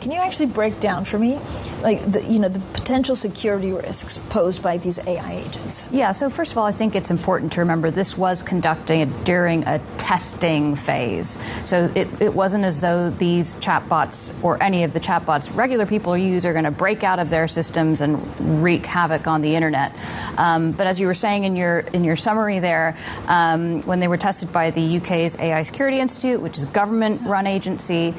Can you actually break down for me, like the potential security risks posed by these AI agents? Yeah. So first of all, I think it's important to remember this was conducted during a testing phase. So it wasn't as though these chatbots or any of the chatbots regular people use are going to break out of their systems and wreak havoc on the internet. But as you were saying in your summary there, when they were tested by the UK's AI Security Institute, which is a government-run agency,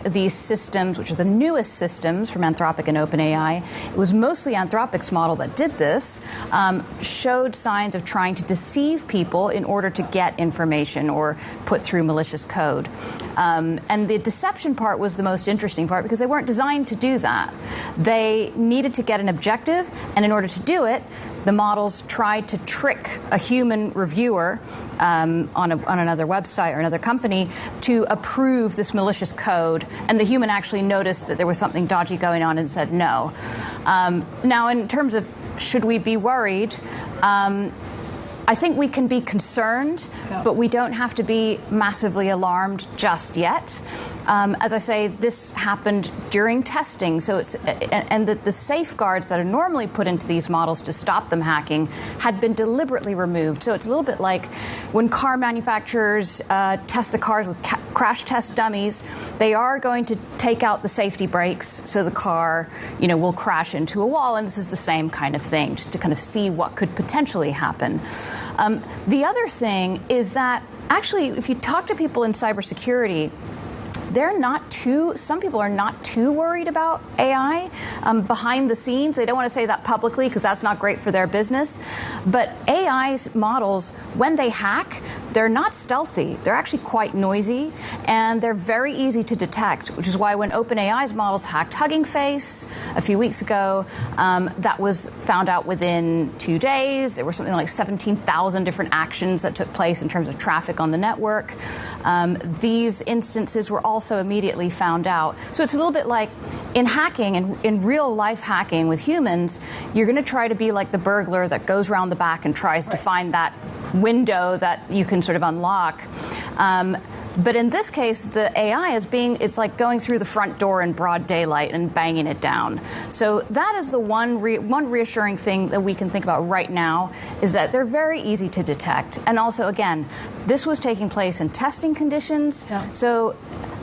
these systems, which are the newest systems from Anthropic and OpenAI, it was mostly Anthropic's model that did this, showed signs of trying to deceive people in order to get information or put through malicious code. And the deception part was the most interesting part because they weren't designed to do that. They needed to get an objective, and in order to do it, the models tried to trick a human reviewer on another website or another company to approve this malicious code, and the human actually noticed that there was something dodgy going on and said no. Now, in terms of should we be worried, I think we can be concerned, but we don't have to be massively alarmed just yet. As I say, this happened during testing, so and the safeguards that are normally put into these models to stop them hacking had been deliberately removed. So it's a little bit like when car manufacturers test the cars with crash test dummies. They are going to take out the safety brakes, so the car, will crash into a wall, and this is the same kind of thing, just to kind of see what could potentially happen. The other thing is that actually, if you talk to people in cybersecurity, some people are not too worried about AI behind the scenes. They don't want to say that publicly because that's not great for their business. But AI's models, when they hack, they're not stealthy. They're actually quite noisy, and they're very easy to detect, which is why when OpenAI's models hacked Hugging Face a few weeks ago, that was found out within 2 days. There were something like 17,000 different actions that took place in terms of traffic on the network. These instances were also immediately found out. So it's a little bit like in hacking, in real life hacking with humans, you're going to try to be like the burglar that goes around the back and tries to find that window that you can sort of unlock. But in this case, the AI it's like going through the front door in broad daylight and banging it down. So that is the one reassuring thing that we can think about right now, is that they're very easy to detect. And also, again, this was taking place in testing conditions. Yeah. So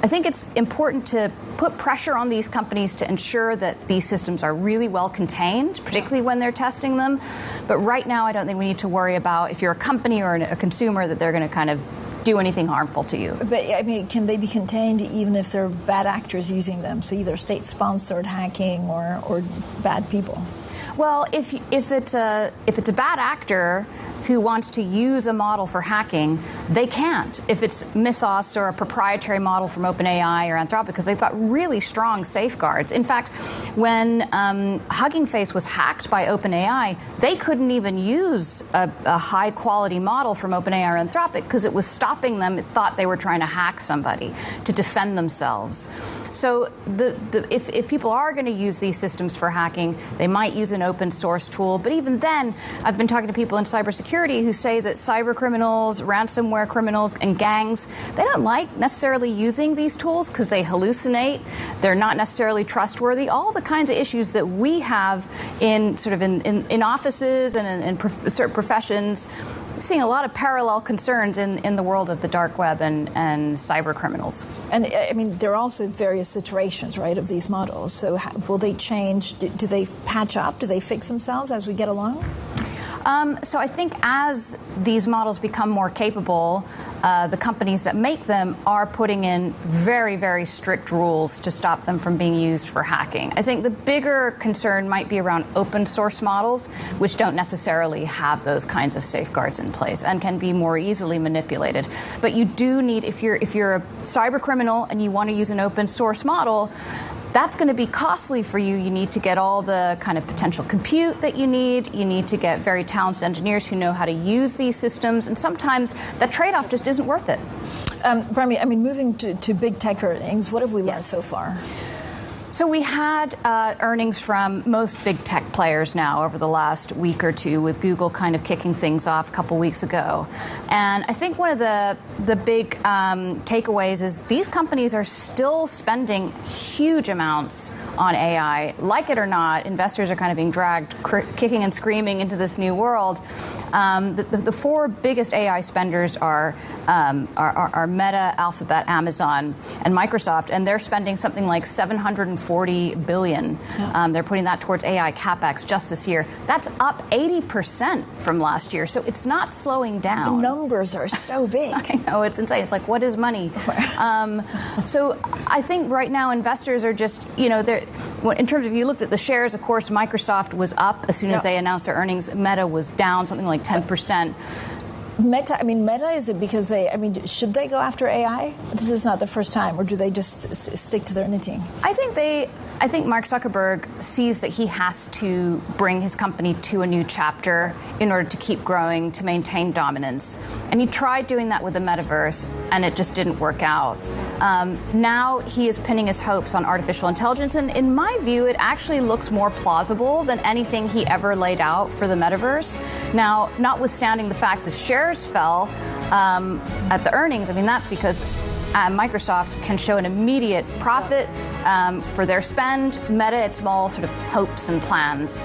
I think it's important to put pressure on these companies to ensure that these systems are really well contained, particularly when they're testing them. But right now, I don't think we need to worry about, if you're a company or a consumer, that they're going to kind of do anything harmful to you. But I mean, can they be contained even if they're bad actors using them? So either state-sponsored hacking or bad people. Well, if it's a bad actor who wants to use a model for hacking, they can't. If it's Mythos or a proprietary model from OpenAI or Anthropic, because they've got really strong safeguards. In fact, when Hugging Face was hacked by OpenAI, they couldn't even use a high-quality model from OpenAI or Anthropic because it was stopping them. It thought they were trying to hack somebody to defend themselves. So if people are going to use these systems for hacking, they might use an open source tool. But even then, I've been talking to people in cybersecurity who say that cyber criminals, ransomware criminals, and gangs, they don't like necessarily using these tools because they hallucinate. They're not necessarily trustworthy. All the kinds of issues that we have in offices and in certain professions. Seeing a lot of parallel concerns in the world of the dark web and cyber criminals. And I mean, there are also various iterations, right, of these models. So will they change? Do they patch up? Do they fix themselves as we get along? So I think as these models become more capable, the companies that make them are putting in very, very strict rules to stop them from being used for hacking. I think the bigger concern might be around open source models, which don't necessarily have those kinds of safeguards in place and can be more easily manipulated. But you do need, if you're a cyber criminal and you want to use an open source model, that's going to be costly for you. You need to get all the kind of potential compute that you need. You need to get very talented engineers who know how to use these systems. And sometimes that trade-off just isn't worth it. Brahmi, I mean, moving to big tech earnings, what have we learned so far? So we had earnings from most big tech players now over the last week or two, with Google kind of kicking things off a couple weeks ago. And I think one of the big takeaways is these companies are still spending huge amounts on AI. Like it or not, investors are kind of being dragged kicking and screaming into this new world. The four biggest AI spenders are Meta, Alphabet, Amazon, and Microsoft, and they're spending something like $740 billion. Yeah. They're putting that towards AI capex just this year. That's up 80% from last year, so it's not slowing down. The numbers are so big. I know, it's insane. It's like, what is money? So I think right now investors are just, in terms of, you looked at the shares, of course, Microsoft was up as soon as they announced their earnings. Meta was down something like 10%. Meta, is it because should they go after AI? This is not the first time, or do they just stick to their knitting? I think Mark Zuckerberg sees that he has to bring his company to a new chapter in order to keep growing, to maintain dominance. And he tried doing that with the metaverse, and it just didn't work out. Now he is pinning his hopes on artificial intelligence, and in my view, it actually looks more plausible than anything he ever laid out for the metaverse. Now, notwithstanding the facts his shares fell at the earnings, that's because Microsoft can show an immediate profit for their spend. Meta, it's all sort of hopes and plans.